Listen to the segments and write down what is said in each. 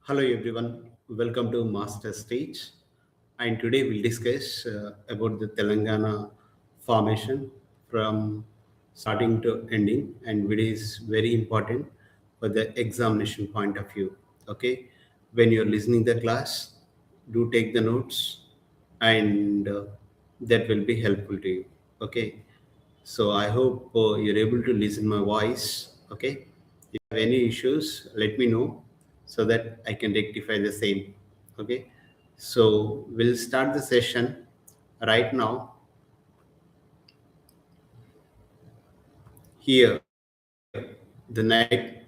Hello everyone, welcome to MastersTeach, and today we'll discuss about the Telangana formation from starting to ending, and which is very important for the examination point of view. Okay, when you're listening the class, do take the notes, and that will be helpful to you. Okay, so I hope you're able to listen my voice. Okay, if you have any issues, let me know so that I can rectify the same. Okay, so we'll start the session right now. Here, the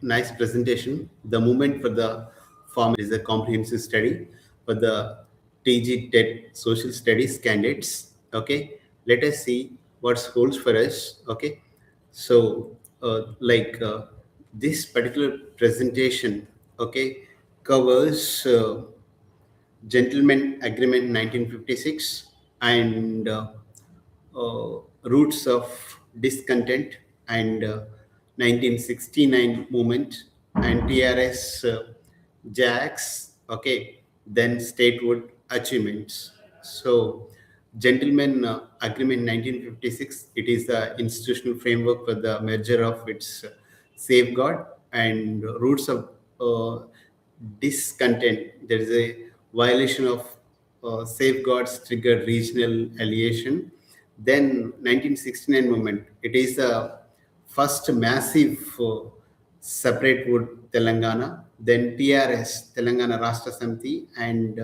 nice presentation. The movement for the form is a comprehensive study for the TG TET Social Studies candidates. Okay, let us see what holds for us. Okay, so this particular presentation, okay, covers Gentleman Agreement 1956 and roots of discontent and 1969 movement and TRS JACs, okay, then statehood achievements. So, Gentleman Agreement 1956, it is the institutional framework for the merger of its safeguard and roots of discontent. There is a violation of safeguards triggered regional alienation. Then 1969 movement. It is the first massive separate wood Telangana. Then TRS, Telangana Rashtra Samiti, and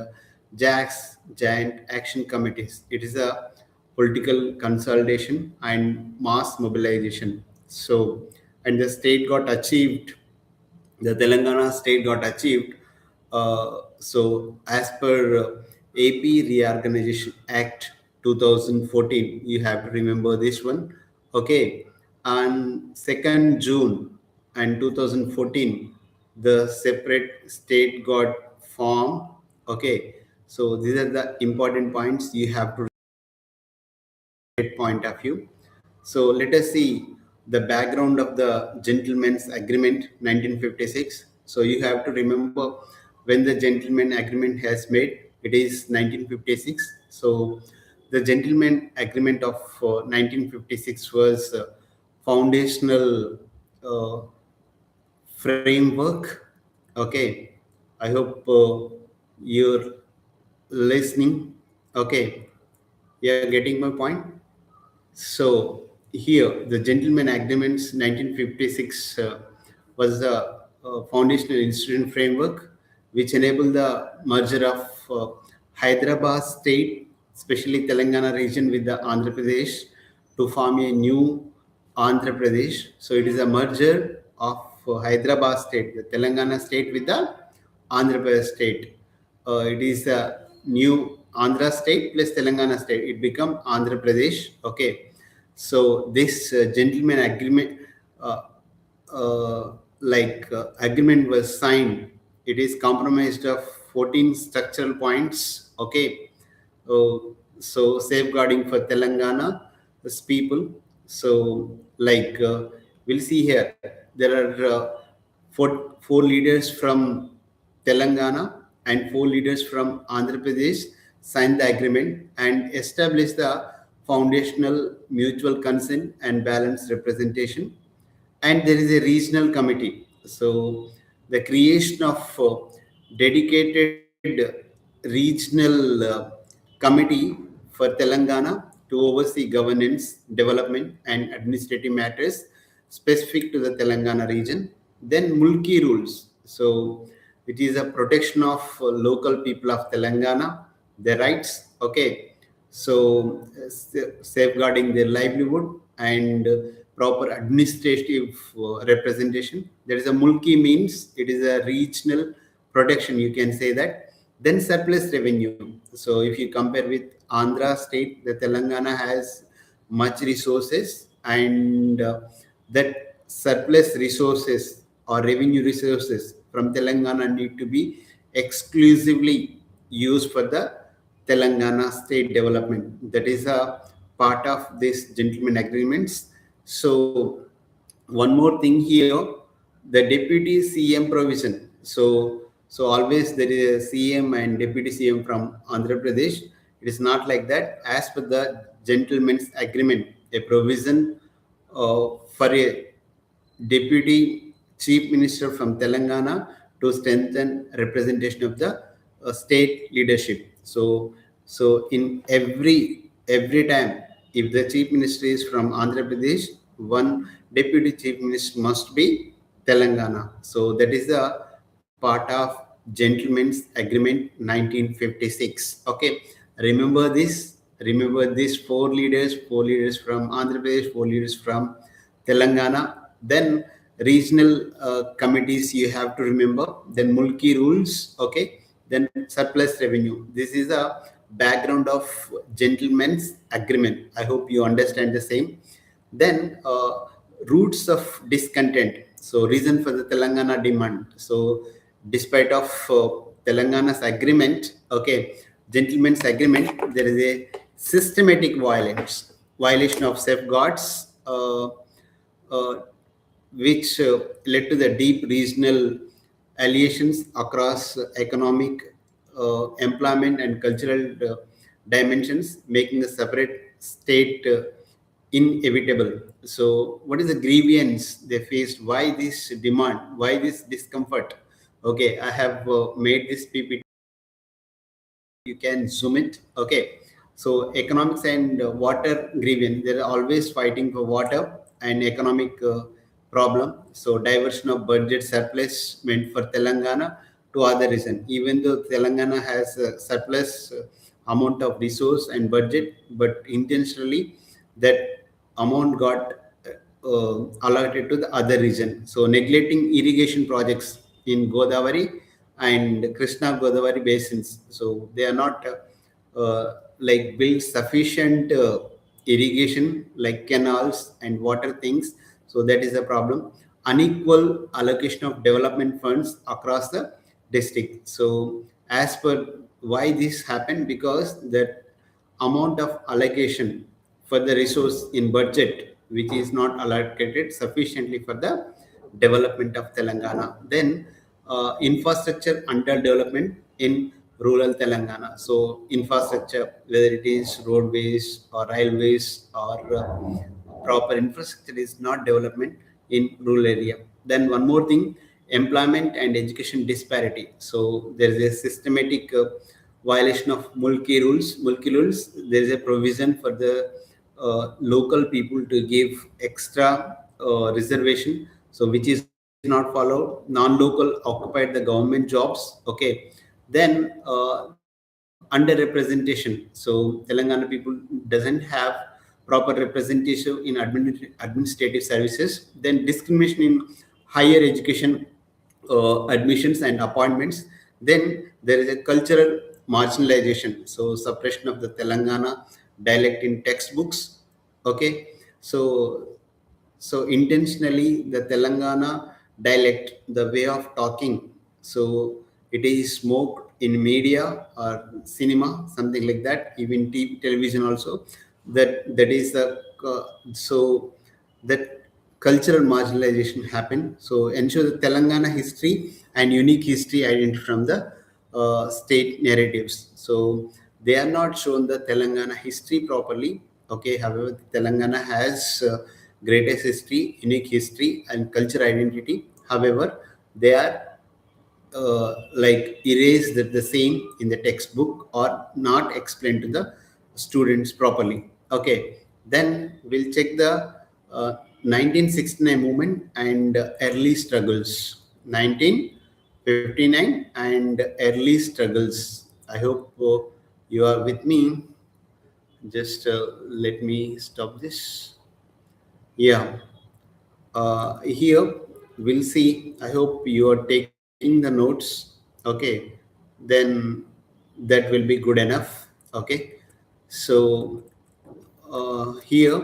JACs, Giant Action Committees. It is a political consolidation and mass mobilization. So, and the state got achieved, the Telangana state got achieved. So, as per AP Reorganization Act 2014, you have to remember this one. Okay, on 2nd June and 2014, the separate state got formed. Okay, so these are the important points you have to point of view. So let us see the background of the Gentleman's Agreement 1956. So you have to remember when the Gentleman Agreement has made, it is 1956. So the Gentleman Agreement of 1956 was foundational uh, framework. Okay, I hope you're listening. Okay, you're getting my point. So here, the Gentleman Agreements 1956 was the foundational institution framework which enabled the merger of Hyderabad state, especially Telangana region, with the Andhra Pradesh to form a new Andhra Pradesh. So it is a merger of Hyderabad state, the Telangana state, with the Andhra Pradesh state. It is a new Andhra state plus Telangana state. It become Andhra Pradesh. Okay, so this gentleman agreement, agreement was signed. It is compromised of 14 structural points. Okay, so safeguarding for Telangana people. So we'll see here, there are four leaders from Telangana and four leaders from Andhra Pradesh signed the agreement and established the foundational mutual consent and balanced representation. And there is a regional committee. So the creation of dedicated regional committee for Telangana to oversee governance, development, and administrative matters specific to the Telangana region. Then Mulki Rules. So it is a protection of local people of Telangana, their rights. Okay, so safeguarding their livelihood and proper administrative representation. There is a Mulki means it is a regional protection, you can say that. Then surplus revenue. So if you compare with Andhra state, the Telangana has much resources, and that surplus resources or revenue resources from Telangana need to be exclusively used for the Telangana state development. That is a part of this gentleman agreements. So one more thing here, the deputy CM provision. So So always there is a CM and deputy CM from Andhra Pradesh. It is not like that. As per the gentleman's agreement, a provision for a deputy chief minister from Telangana to strengthen representation of the state leadership. So in every time, if the chief minister is from Andhra Pradesh, one deputy chief minister must be Telangana. So that is the part of Gentleman's Agreement 1956. Okay, remember this. Remember these four leaders from Andhra Pradesh, four leaders from Telangana. Then regional committees you have to remember. Then Mulki Rules. Okay. Then surplus revenue. This is a background of Gentleman's Agreement. I hope you understand the same. Then roots of discontent. So reason for the Telangana demand. So despite of Telangana's agreement, okay, Gentleman's Agreement, there is a systematic violation of safeguards, which led to the deep regional alliations across economic, employment, and cultural dimensions, making a separate state inevitable. So, what is the grievance they faced? Why this demand? Why this discomfort? Okay, I have made this PPT. You can zoom it. Okay, so economics and water grievance, they're always fighting for water and economic problem. So diversion of budget surplus meant for Telangana to other reason. Even though Telangana has a surplus amount of resource and budget, but intentionally that amount got allotted to the other region. So neglecting irrigation projects in Godavari and Krishna Godavari basins. So they are not like build sufficient irrigation like canals and water things. So that is a problem. Unequal allocation of development funds across the district. So as per why this happened, because that amount of allocation for the resource in budget which is not allocated sufficiently for the development of Telangana. Then infrastructure underdevelopment in rural Telangana. So infrastructure, whether it is roadways or railways or proper infrastructure is not development in rural area. Then one more thing, employment and education disparity. So there is a systematic violation of Mulki Rules. Mulki Rules, there is a provision for the local people to give extra reservation, so which is not followed. Non-local occupied the government jobs. Okay, then underrepresentation. So Telangana people doesn't have proper representation in administrative services. Then discrimination in higher education admissions and appointments. Then there is a cultural marginalization. So suppression of the Telangana dialect in textbooks. Okay, so intentionally the Telangana dialect, the way of talking, so it is smoked in media or cinema, something like that, even TV, television also. That is the so that cultural marginalization happen. So ensure the Telangana history and unique history identity from the state narratives. So they are not shown the Telangana history properly. Okay, however, Telangana has greatest history, unique history, and culture identity. However, they are like erased the same in the textbook or not explained to the students properly. Okay, then we'll check the 1969 movement and early struggles. 1959 and early struggles. I hope you are with me. Just let me stop this. Yeah. Here we'll see. I hope you are taking the notes. Okay, then that will be good enough. Okay, so here,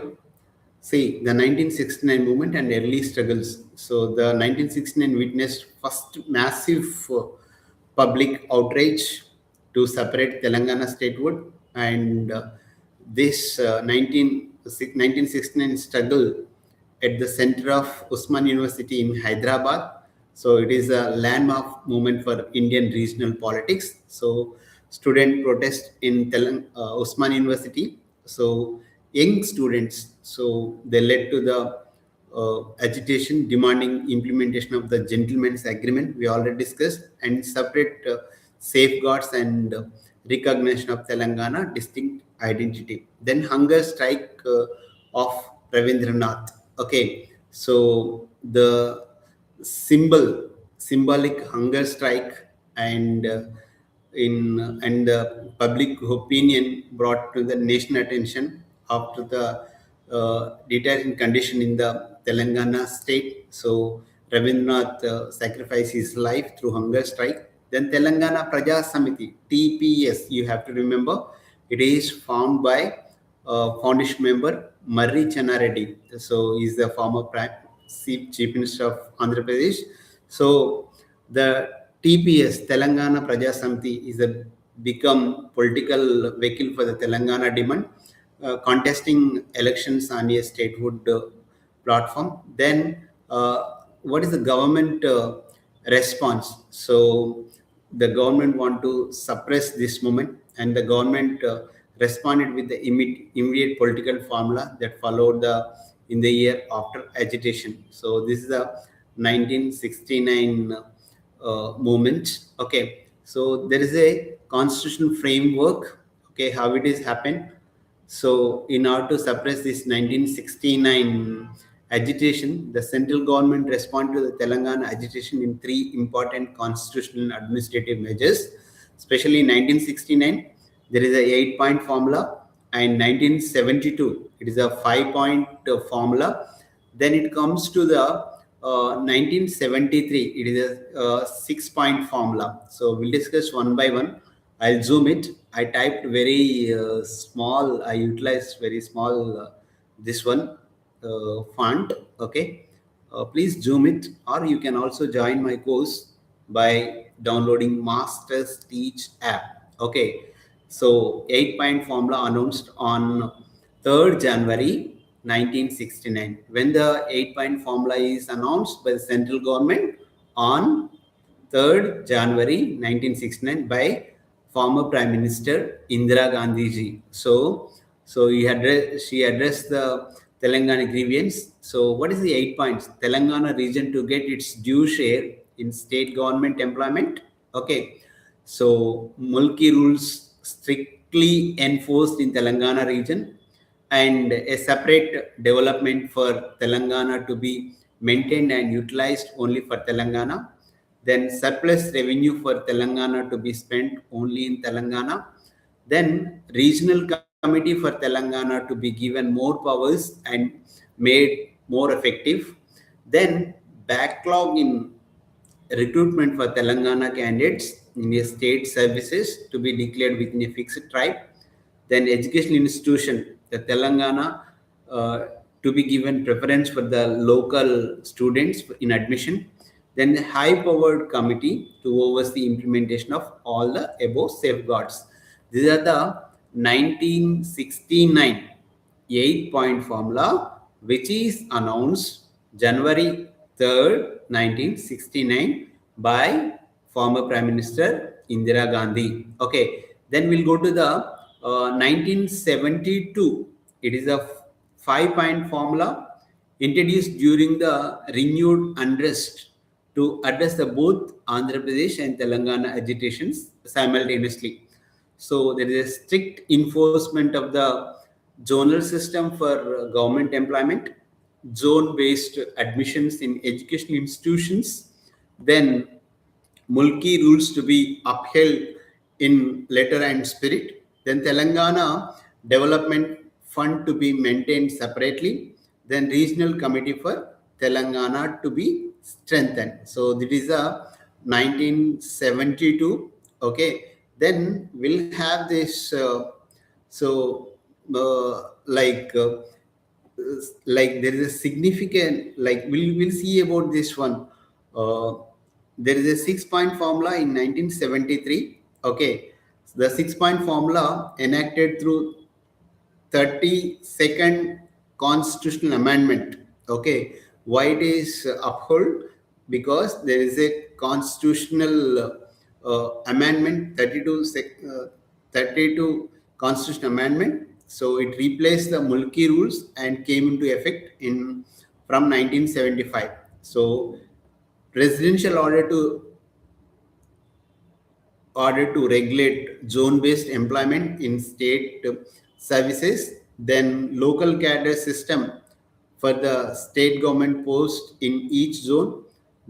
see the 1969 movement and early struggles. So the 1969 witnessed first massive public outrage to separate Telangana statehood, and this 1969 struggle at the center of Usman University in Hyderabad So it is a landmark movement for Indian regional politics. So student protest in Osman University. So young students, so they led to the agitation demanding implementation of the gentleman's agreement we already discussed, and separate safeguards and recognition of Telangana distinct identity. Then hunger strike of Ravindranath. Okay, so the symbolic hunger strike, and and the public opinion brought to the nation attention after the deterring condition in the Telangana state. So Rabindranath sacrificed his life through hunger strike. Then Telangana Praja Samiti, TPS, you have to remember, it is formed by foundation member Marri Channareddy. So he's the former Chief Minister of Andhra Pradesh. So the TPS, Telangana Praja Samiti, is a become political vehicle for the Telangana demand, contesting elections on a statehood platform. Then, what is the government response? So, the government want to suppress this movement, and the government responded with the immediate political formula that followed the in the year after agitation. So, this is the 1969 movement. Okay, so there is a constitutional framework. Okay, how it is happened. So, in order to suppress this 1969 agitation, the central government responded to the Telangana agitation in three important constitutional and administrative measures. Especially in 1969, there is a 8-point formula, and 1972, it is a 5-point formula. Then it comes to the 1973, it is a 6-point formula. So we'll discuss one by one. I'll zoom it. I typed very small. I utilized very small this one font. Okay, please zoom it, or you can also join my course by downloading MastersTeach app. Okay, so 8-point formula announced on 3rd January 1969. When the 8-point formula is announced by the central government on 3rd January 1969 by former Prime Minister Indira Gandhi ji. So she addressed the Telangana grievance. So what is the 8 points? Telangana region to get its due share in state government employment. Okay. So Mulki Rules strictly enforced in Telangana region, and a separate development for Telangana to be maintained and utilized only for Telangana. Then surplus revenue for Telangana to be spent only in Telangana. Then regional committee for Telangana to be given more powers and made more effective. Then backlog in recruitment for Telangana candidates in a state services to be declared within a fixed tribe. Then educational institution, the Telangana to be given preference for the local students in admission. Then the high-powered committee to oversee implementation of all the above safeguards. These are the 1969 8-point formula, which is announced January 3rd, 1969 by former Prime Minister Indira Gandhi. Okay, then we'll go to the 1972. It is a 5-point formula introduced during the renewed unrest to address the both Andhra Pradesh and Telangana agitations simultaneously. So there is a strict enforcement of the zonal system for government employment, zone-based admissions in educational institutions, then Mulki rules to be upheld in letter and spirit, then Telangana Development Fund to be maintained separately, then Regional Committee for Telangana to be strengthened. So this is a 1972. Okay, then we'll have this. So like. Like there is a significant, like we'll see about this one. There is a 6-point formula in 1973. Okay, the 6-point formula enacted through 32nd constitutional amendment. Okay, why it is upheld? because there is a constitutional amendment 32 constitutional amendment. So it replaced the Mulki rules and came into effect in from 1975. So presidential order to regulate zone-based employment in state services, then local cadre system for the state government post in each zone,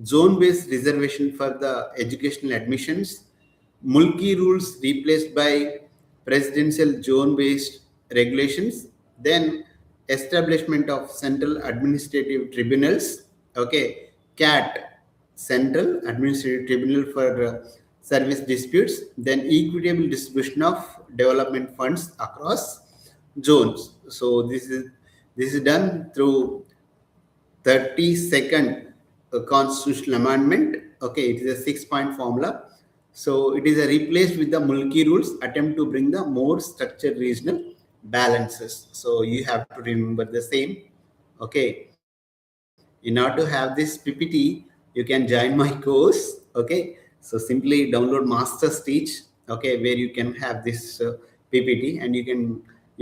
zone-based reservation for the educational admissions, Mulki rules replaced by presidential zone-based regulations, then establishment of central administrative tribunals, okay, CAT, Central Administrative Tribunal for Service Disputes, then equitable distribution of development funds across zones. So this is done through 32nd constitutional amendment. Okay, it is a 6-point formula. So it is a replaced with the Mulki rules attempt to bring the more structured regional balances. So you have to remember the same. Okay, in order to have this PPT, you can join my course. Okay, so simply download MastersTeach. Okay, where you can have this PPT and you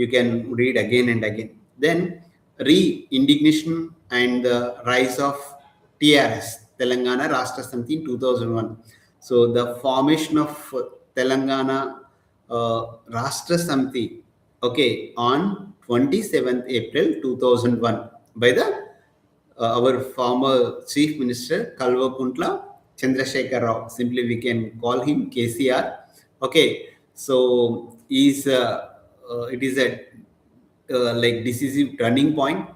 can read again and again. Then re-indignation and the rise of TRS, Telangana Rashtra Samiti in 2001. So the formation of Telangana Rashtra Samiti, okay, on 27th April 2001 by the our former Chief Minister Kalvakuntla Chandrasekhar Rao. Simply we can call him KCR. Okay, so it is a like decisive turning point,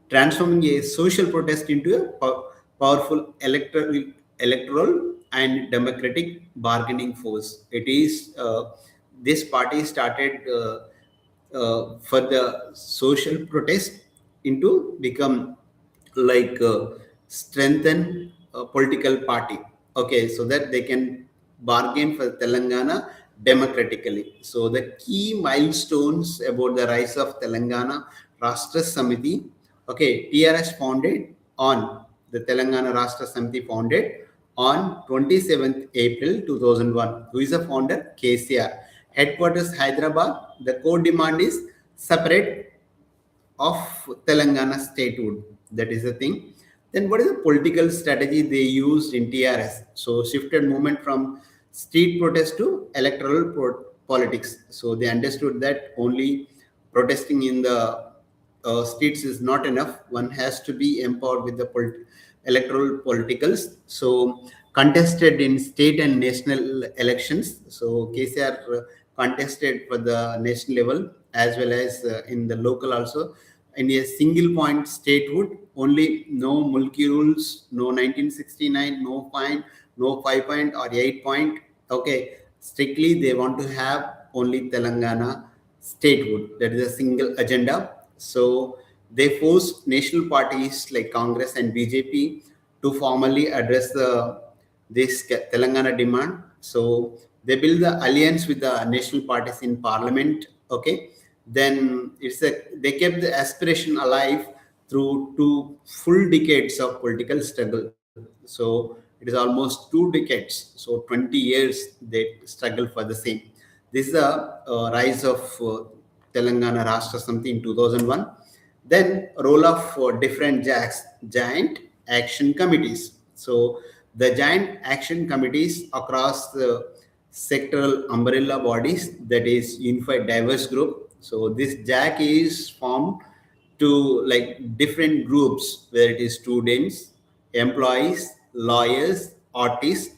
transforming a social protest into a powerful electoral and democratic bargaining force. It is this party started for the social protest into become like strengthen a political party, okay, so that they can bargain for Telangana democratically. So the key milestones about the rise of Telangana Rashtra Samiti, okay, TRS founded on the Telangana Rashtra Samiti founded on 27th April 2001. Who is the founder? KCR. Headquarters Hyderabad. The core demand is separate of Telangana Statehood. That is the thing. Then what is the political strategy they used in TRS? So shifted movement from street protest to electoral politics. So they understood that only protesting in the streets is not enough. One has to be empowered with the electoral politicals. So contested in state and national elections. So KCR contested for the national level as well as in the local also. In a single point statehood, only no Mulki rules, no 1969, no fine, no 5 point or 8 point. Okay, strictly they want to have only Telangana statehood. That is a single agenda. So they forced national parties like Congress and BJP to formally address this Telangana demand. So they build the alliance with the national parties in parliament. Okay, then they kept the aspiration alive through 2 full decades of political struggle. So it is almost 2 decades. So 20 years they struggle for the same. This is the rise of Telangana Rashtra Samiti in 2001. Then role of different JACs, Joint Action Committees. So the Joint Action Committees across the sectoral umbrella bodies, that is Unified Diverse Group. So this JAC is formed to like different groups, where it is students, employees, lawyers, artists.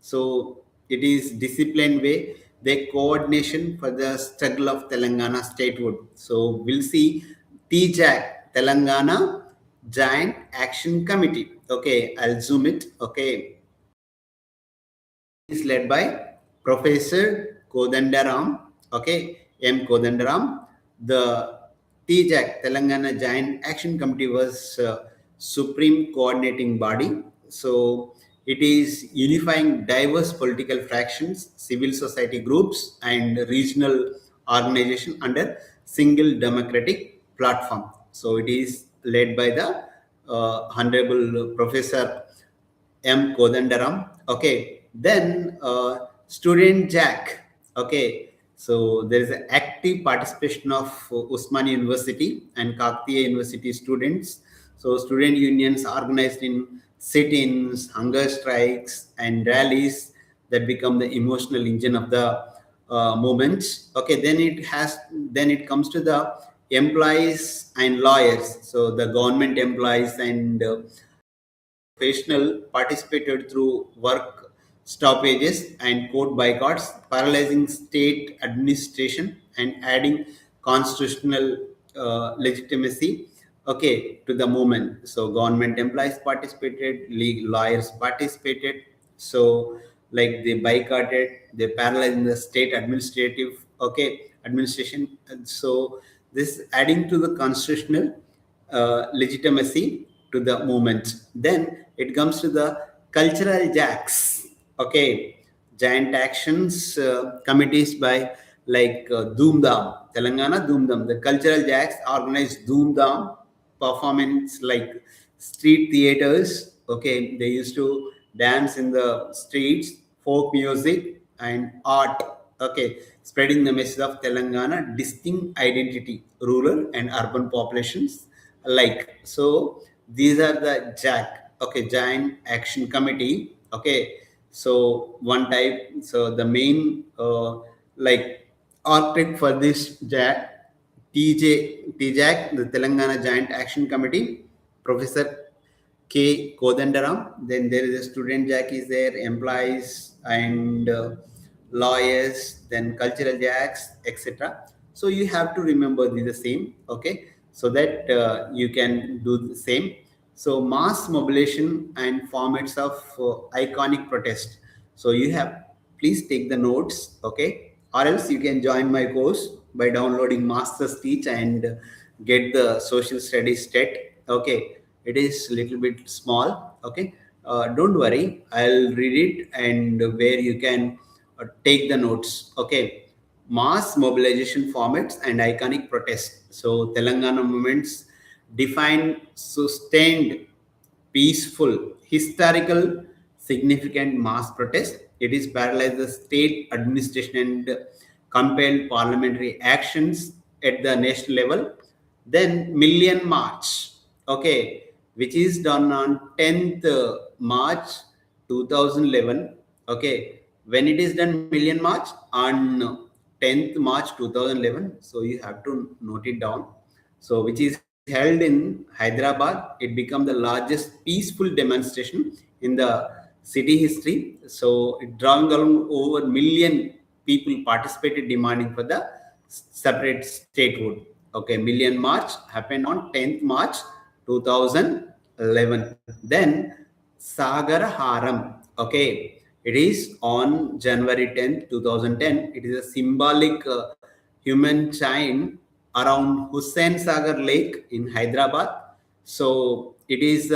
So it is disciplined way, they coordination for the struggle of Telangana statehood. So we'll see TJAC, Telangana Giant Action Committee. Okay, I'll zoom it. Okay, is led by Professor Kodandaram. Okay, M. Kodandaram. The TJAC, Telangana Giant Action Committee, was supreme coordinating body. So it is unifying diverse political fractions, civil society groups, and regional organization under single democratic platform. So it is led by the Honorable Professor M. Kodandaram. Okay, then student JAC. Okay, so there is an active participation of Usman University and Kaktiya University students. So student unions organized in sit-ins, hunger strikes, and rallies that become the emotional engine of the movement. Okay, then it comes to the employees and lawyers. So the government employees and professional participated through work stoppages and court boycotts, paralyzing state administration and adding constitutional legitimacy, okay, to the movement. So government employees participated, legal lawyers participated. So like they boycotted, they paralyzed the state administrative, okay, administration. And so this adding to the constitutional legitimacy to the movement. Then it comes to the cultural jacks. Okay, giant actions committees by like Doomdam, Telangana Doomdam. The cultural jacks organized Doomdam performance like street theaters. Okay, they used to dance in the streets, folk music and art. Okay, spreading the message of Telangana distinct identity, rural and urban populations alike. So these are the JAC. Okay, Giant Action Committee. Okay, so one type. So the main like architect for this JAC, TJAC, the Telangana Giant Action Committee, Professor K. Kodandaram. Then there is a student jack is there, employees and lawyers, then cultural jacks, etc. So you have to remember the same, okay, so that you can do the same. So mass mobilization and formats of iconic protest. So you have, please take the notes, okay, or else you can join my course by downloading MastersTeach and get the social studies state. Okay, it is a little bit small. Okay, don't worry, I'll read it and where you can take the notes. Okay, mass mobilization formats and iconic protests. So Telangana movements define sustained, peaceful, historical, significant mass protest. It is paralyzed the state administration and compelled parliamentary actions at the national level. Then Million March, okay, which is done on 10th March 2011. Okay, when it is done Million March on 10th March 2011. So you have to note it down. So which is held in Hyderabad. It became the largest peaceful demonstration in the city history. So it drawing around over million people participated demanding for the separate statehood. Okay, Million March happened on 10th March 2011. Then Sagar Haram. Okay, it is on January 10th, 2010. It is a symbolic human chain around Hussain Sagar Lake in Hyderabad. So it is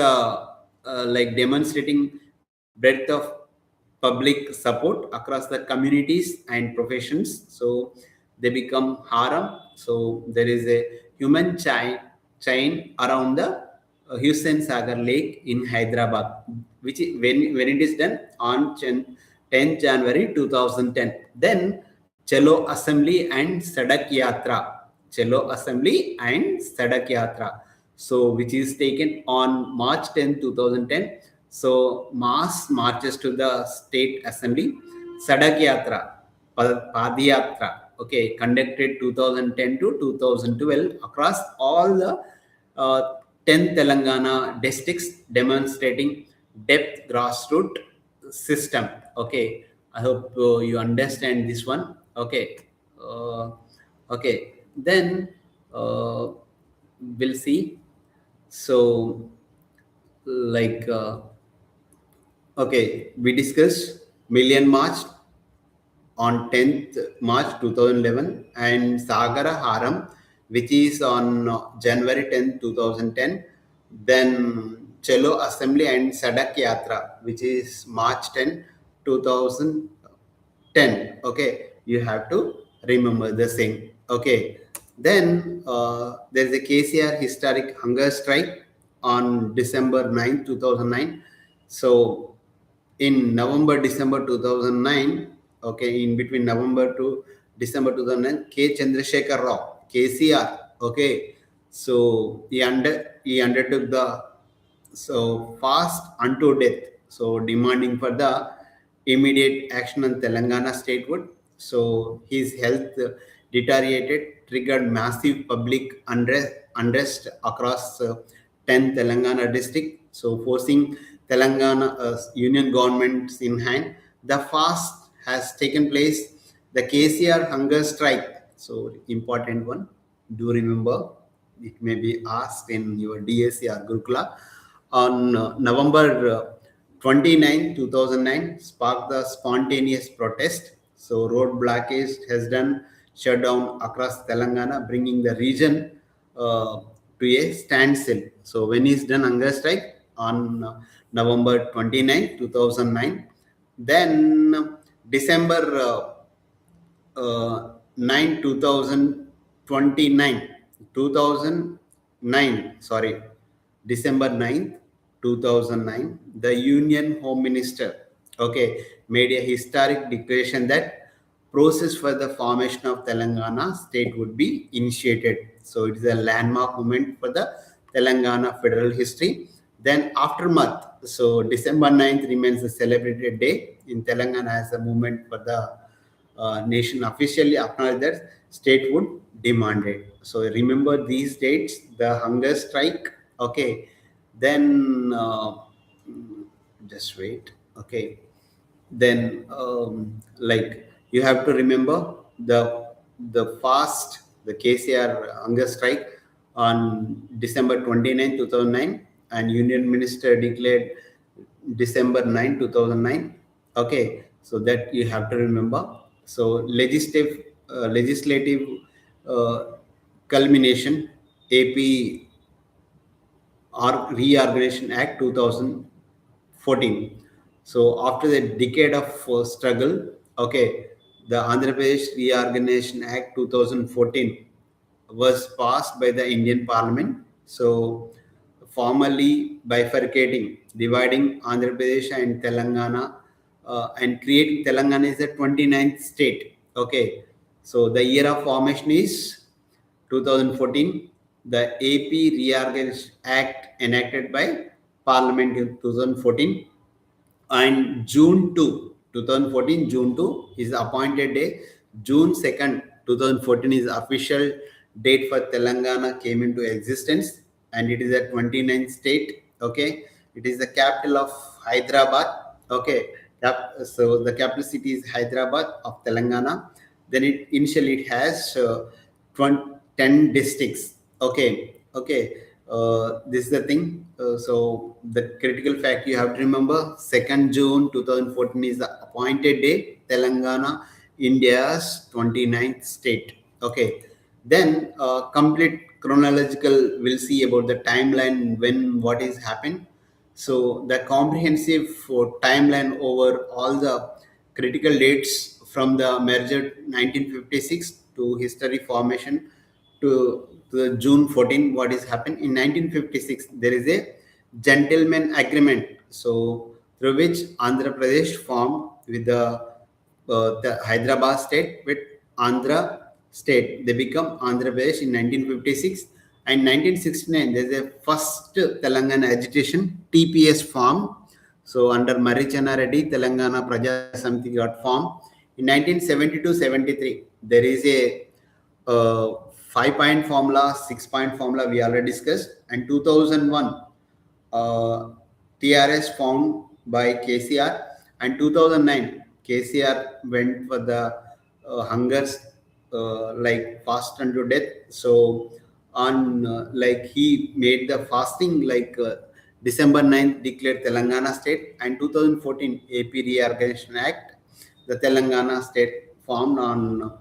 like demonstrating breadth of public support across the communities and professions. So they become haram. So there is a human chain around the Hussain Sagar Lake in Hyderabad, which when it is done on 10th January 2010. Then Chelo Assembly and Sadak Yatra. Chelo Assembly and Sadak Yatra. So which is taken on March 10, 2010. So mass marches to the state assembly. Sadak Yatra, Padiyatra, okay, conducted 2010 to 2012 across all the 10 Telangana districts, demonstrating depth grassroots system. Okay, I hope you understand this one. Okay, okay. Then we'll see. So, like, okay, we discussed Million March on 10th March 2011 and Sagara Haram, which is on January 10th, 2010. Then Chelo Assembly and Sadak Yatra, which is March 10, 2010. Okay, you have to remember the same. Okay, then there is a KCR Historic Hunger Strike on December 9th, 2009. So in November, December 2009, okay, in between November to December 2009, K. Chandrasekhar Rao, KCR, okay, so he undertook the fast unto death, so demanding for the immediate action on Telangana statehood. So his health deteriorated, triggered massive public unrest across 10 Telangana district, so forcing Telangana union governments in hand. The fast has taken place. The KCR Hunger Strike, so important one. Do remember, it may be asked in your DSC or Gurukula. On November 29, 2009, sparked the spontaneous protest. So road blockage has done shutdown across Telangana, bringing the region to a standstill. So when is done hunger strike on November 29, 2009, then December 9, 2029, 2009, sorry, December 9th, 2009, the Union Home Minister, okay, made a historic declaration that process for the formation of Telangana state would be initiated. So it is a landmark moment for the Telangana federal history. Then aftermath, so December 9th remains a celebrated day in Telangana as a movement for the nation officially acknowledged that statehood demanded. So remember these dates, the hunger strike, okay, then just wait, okay, then like you have to remember the fast, the KCR hunger strike on December 29, 2009, and Union Minister declared December 9, 2009. Okay, so that you have to remember. So legislative uh, culmination, AP or Reorganization Act 2014. So after the decade of struggle, okay, the Andhra Pradesh Reorganization Act 2014 was passed by the Indian Parliament. So formally bifurcating, dividing Andhra Pradesh and Telangana, and creating Telangana as the 29th state. Okay, so the year of formation is 2014, the AP Reorganization Act enacted by Parliament in 2014, and June 2, 2014, June 2 is appointed day. June 2nd, 2014 is official date for Telangana came into existence, and it is a 29th state. Okay, it is the capital of Hyderabad. Okay, so the capital city is Hyderabad of Telangana. Then initially it has 10 districts. Okay, okay. This is the thing. So the critical fact you have to remember: 2nd June 2014 is the appointed day. Telangana, India's 29th state. Okay. Then complete chronological. We'll see about the timeline when what is happened. So the comprehensive timeline over all the critical dates from the merger 1956 to history formation to the June 14, what is happened in 1956, there is a gentleman agreement, so through which Andhra Pradesh formed with the Hyderabad state with Andhra state. They become Andhra Pradesh in 1956, and 1969 there is a first Telangana Agitation TPS formed. So under Marichanna Reddy, Telangana Praja Samiti got formed. In 1972-73, there is a 5-point formula, 6-point formula we already discussed, and 2001 TRS found by KCR, and 2009 KCR went for the hungers like fast unto death. So on like he made the fasting like December 9th declared Telangana state, and 2014 AP Reorganization Act, the Telangana state formed on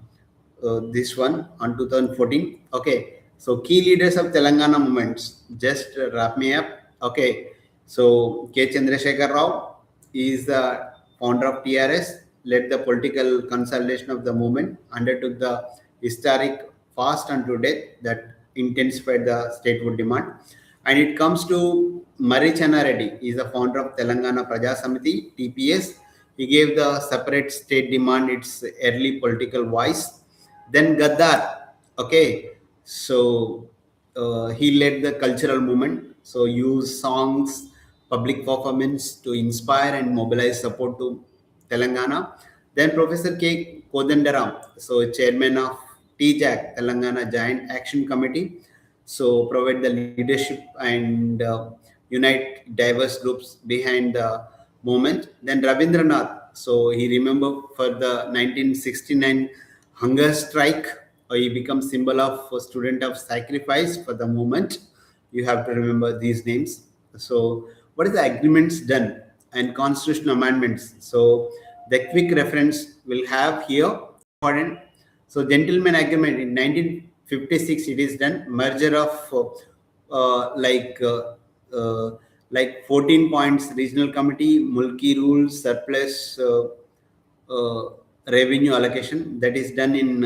this one on 2014. Okay, so key leaders of Telangana movements. Just wrap me up. Okay, so K. Chandrasekhar Rao is the founder of TRS, led the political consolidation of the movement, undertook the historic fast unto death that intensified the statehood demand. And it comes to Marichana Reddy is the founder of Telangana Praja Samiti, TPS. He gave the separate state demand its early political voice. Then Gaddar, okay, so he led the cultural movement. So used songs, public performance to inspire and mobilize support to Telangana. Then Professor K. Kodandaram, so chairman of TJAC, Telangana Giant Action Committee, so provide the leadership and unite diverse groups behind the movement. Then Ravindranath, so he remembered for the 1969 hunger strike. He becomes symbol of a student of sacrifice for the movement. You have to remember these names. So what is the agreements done and constitutional amendments? So the quick reference we'll have here important. So gentleman agreement in 1956 it is done, merger of uh, like uh, like 14 points regional committee, Mulki Rules, surplus revenue allocation, that is done in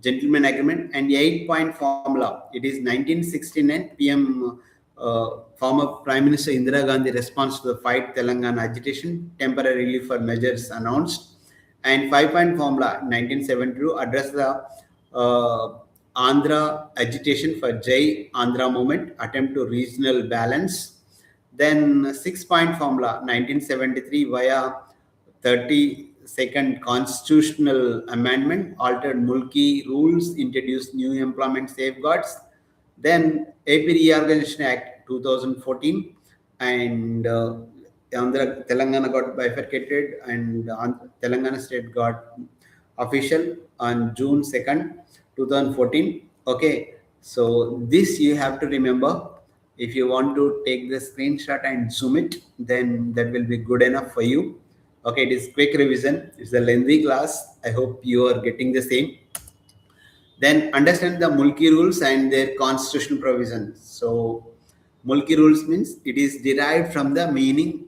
gentleman agreement. And 8-point formula, it is 1969 PM former Prime Minister Indira Gandhi response to the fight Telangana agitation, temporary relief for measures announced. And 5-point formula 1972 address the Andhra agitation for Jai Andhra movement, attempt to regional balance. Then 6-point formula 1973 via 32nd constitutional amendment, altered Mulki rules, introduced new employment safeguards. Then AP Reorganization Act 2014, and Telangana got bifurcated, and Telangana state got official on June 2nd, 2014. Okay, so this you have to remember. If you want to take the screenshot and zoom it, then that will be good enough for you. Okay, it is quick revision. It's a lengthy class. I hope you are getting the same. Then understand the Mulki rules and their constitutional provisions. So Mulki rules means it is derived from the meaning.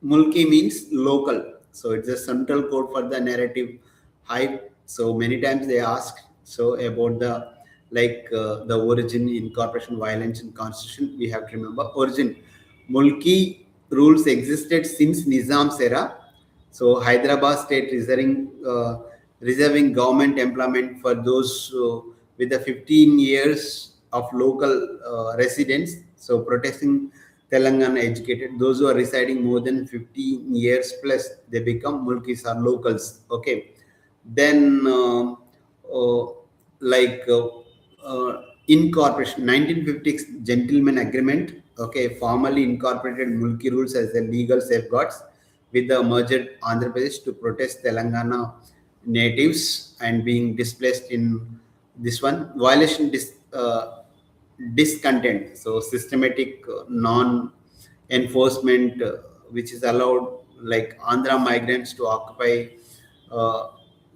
Mulki means local. So it's a central code for the narrative hype. So many times they ask so about the the origin, incorporation, violence in constitution. We have to remember origin. Mulki rules existed since Nizam's era. So Hyderabad state reserving government employment for those with the 15 years of local residents. So protecting Telangana educated, those who are residing more than 15 years plus, they become mulkis or locals. Okay. Then like uh, incorporation, 1956 gentleman agreement. Okay, formally incorporated Mulki rules as the legal safeguards with the merged Andhra Pradesh to protest Telangana natives and being displaced in this one. Violation discontent, so systematic non-enforcement which is allowed like Andhra migrants to occupy uh,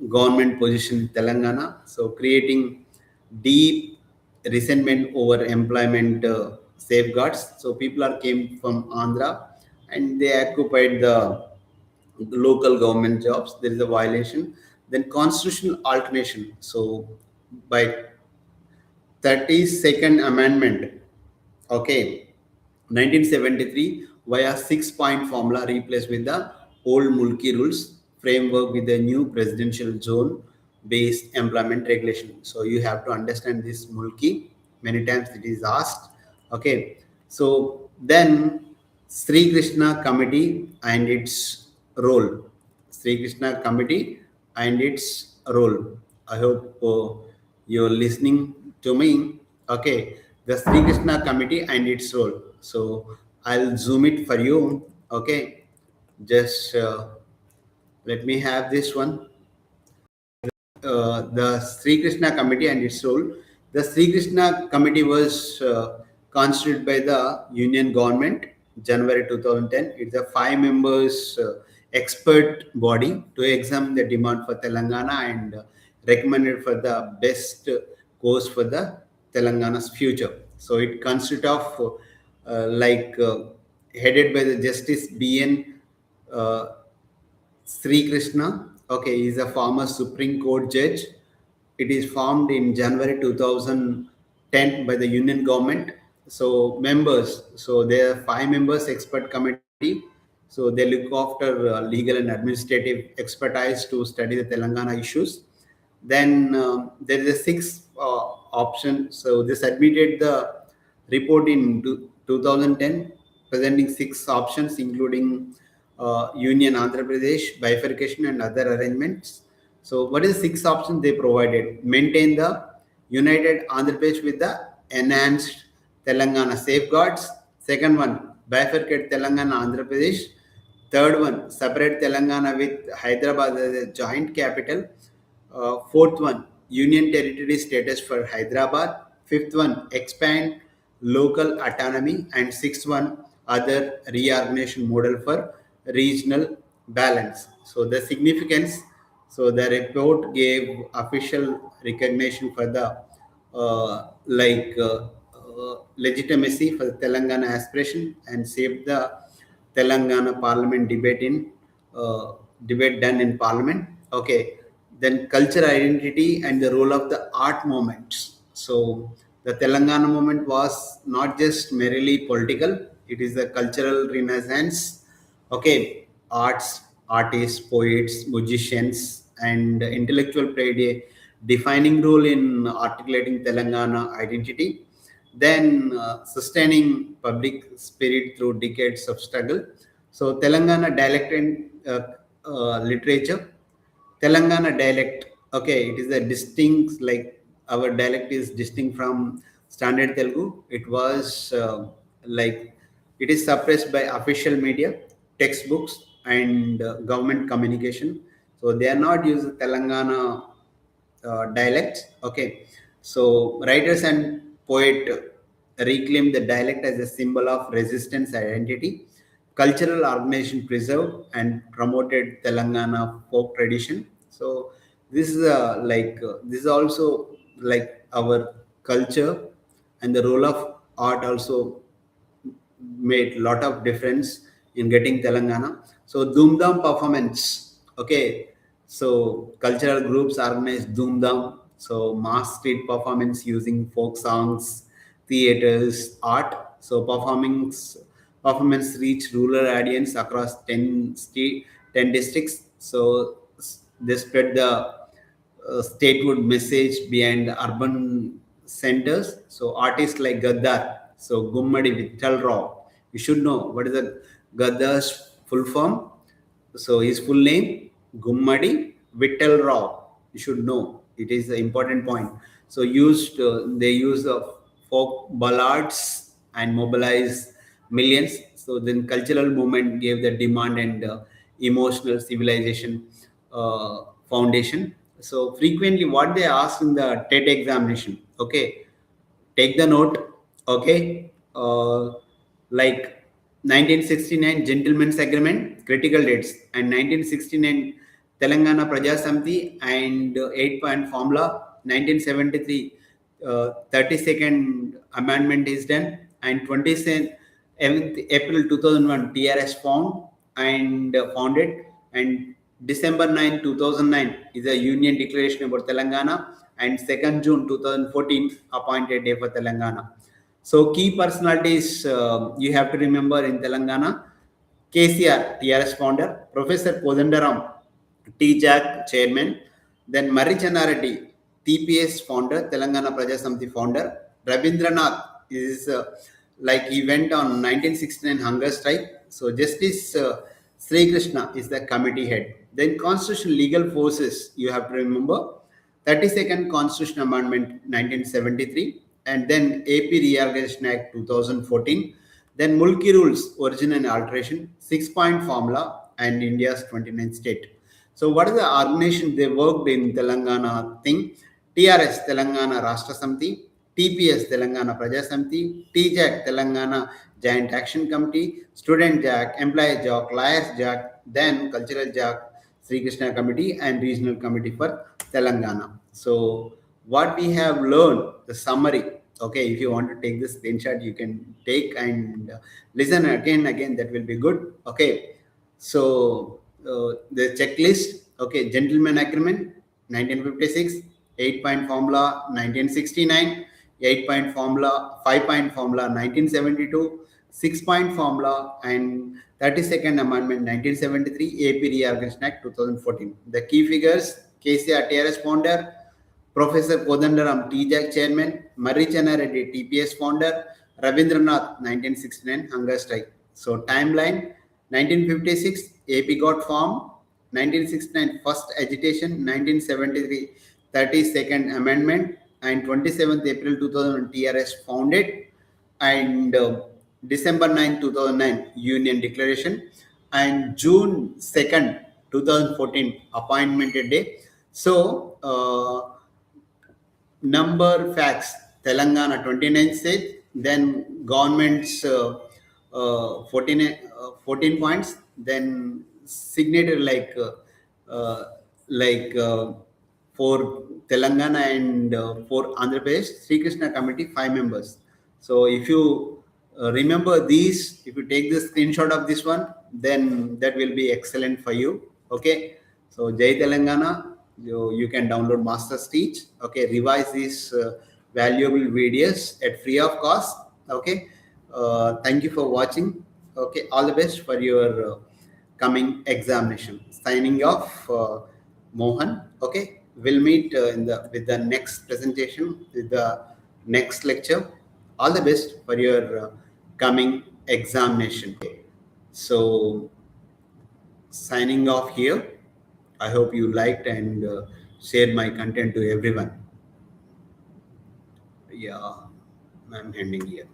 government position in Telangana, so creating deep resentment over employment safeguards. So people are came from Andhra and they occupied the local government jobs. There is a violation. Then constitutional alternation. So by 32nd Amendment, okay, 1973, via 6-point formula replaced with the old Mulki rules framework with the new presidential zone based employment regulation. So you have to understand this Mulki. Many times it is asked. Okay, so then Sri Krishna Committee and its role. Sri Krishna Committee and its role. I hope you're listening to me. Okay, the Sri Krishna Committee and its role. So I'll zoom it for you. Okay, just let me have this one. The Sri Krishna Committee and its role. The Sri Krishna Committee was constituted by the Union Government, January 2010. It's a 5 members expert body to examine the demand for Telangana and recommended for the best course for the Telangana's future. So it consists of headed by the Justice B.N. Sri Krishna, okay, he is a former Supreme Court judge. It is formed in January 2010 by the Union government. So members, so there are 5 members expert committee. So they look after legal and administrative expertise to study the Telangana issues. Then there is a sixth option. So they submitted the report in 2010, presenting 6 options, including Union Andhra Pradesh, bifurcation, and other arrangements. So, what is the 6 options they provided? Maintain the united Andhra Pradesh with the enhanced Telangana safeguards. Second one, bifurcate Telangana Andhra Pradesh. Third one, separate Telangana with Hyderabad as a joint capital. Fourth one, union territory status for Hyderabad. Fifth one, expand local autonomy. And sixth one, other reorganization model for regional balance. So the significance, so the report gave official recognition for the legitimacy for the Telangana aspiration and saved the Telangana Parliament debate done in Parliament. Okay, then cultural identity and the role of the art movements. So the Telangana movement was not just merely political; it is a cultural renaissance. Okay, artists, poets, musicians, and intellectual played a defining role in articulating Telangana identity, then sustaining public spirit through decades of struggle. So, Telangana dialect and literature. Telangana dialect, okay, it is a distinct, like our dialect is distinct from standard Telugu. It was like, it is suppressed by official media, textbooks, and government communication. So they are not using Telangana dialects. Okay, so writers and poet reclaimed the dialect as a symbol of resistance identity. Cultural organization preserved and promoted Telangana folk tradition. So this is this is also like our culture, and the role of art also made lot of difference in getting Telangana. So Doomdam performance. Okay. So cultural groups organized Doomdam. So mass street performance using folk songs, theaters, art. So performance reached rural audience across 10 districts. So they spread the statehood message behind urban centers. So artists like Gaddar, so Gummadi Vittal Rao, you should know what is the Gaddar's full form. So his full name Gummadi Vittal Rao. You should know. It is an important point. So they use folk ballads and mobilize millions. So then cultural movement gave the demand and emotional civilization foundation. So frequently what they ask in the TET examination, okay, take the note. Okay, like 1969 gentleman's agreement critical dates, and 1969 Telangana Praja Samiti and 8-point formula. 1973 32nd amendment is done, and 27th April 2001 TRS found and founded, and December 9, 2009 is a union declaration about Telangana, and 2nd June 2014 appointed day for Telangana. So key personalities you have to remember in Telangana: KCR, TRS founder; Professor Kodandaram, TJAC chairman; then Murray Channareddy, TPS founder, Telangana Praja Samiti founder; Rabindranath is like he went on 1969 hunger strike. So Justice Srikrishna is the committee head. Then constitutional legal forces you have to remember: 32nd Constitution Amendment 1973, and then AP Reorganization Act 2014, then Mulki Rules origin and alteration, 6-point formula, and India's 29th state. So what is the organization they worked in Telangana thing? TRS Telangana Rashtra Samiti, TPS Telangana Praja Samiti, TJAC Telangana Giant Action Committee, Student JAC, Employee JAC, Lawyers JAC, then Cultural JAC, Srikrishna Committee, and Regional Committee for Telangana. So what we have learned, the summary. Okay, if you want to take this screenshot, you can take and listen again. That will be good. Okay, so the checklist. Okay, gentleman agreement 1956, 8-point formula 1969, 8-point formula, 5-point formula 1972, 6-point formula, and 32nd Amendment 1973, AP Reorganization Act 2014. The key figures: KCR TRS founder, Professor Kodandaram TJAC chairman, Marichana Reddy TPS founder, Ravindranath 1969 Hunger Strike. So timeline: 1956 AP got formed, 1969 first agitation, 1973 32nd Amendment, and 27th April 2000 TRS founded, and December 9, 2009 Union Declaration, and June 2nd, 2014 Appointment Day. So, number facts: Telangana 29 states, then government's 14 points, then signatory like for Telangana and for Andhra Pradesh, Srikrishna Committee 5 members. So if you remember these, if you take the screenshot of this one, then that will be excellent for you. Okay, so Jai Telangana, you can download MastersTeach. Okay, revise these valuable videos at free of cost. Okay, thank you for watching. Okay, all the best for your coming examination. Signing off, Mohan. Okay, we'll meet with the next presentation, with the next lecture. All the best for your coming examination. So, signing off here. I hope you liked and shared my content to everyone. Yeah, I'm ending here.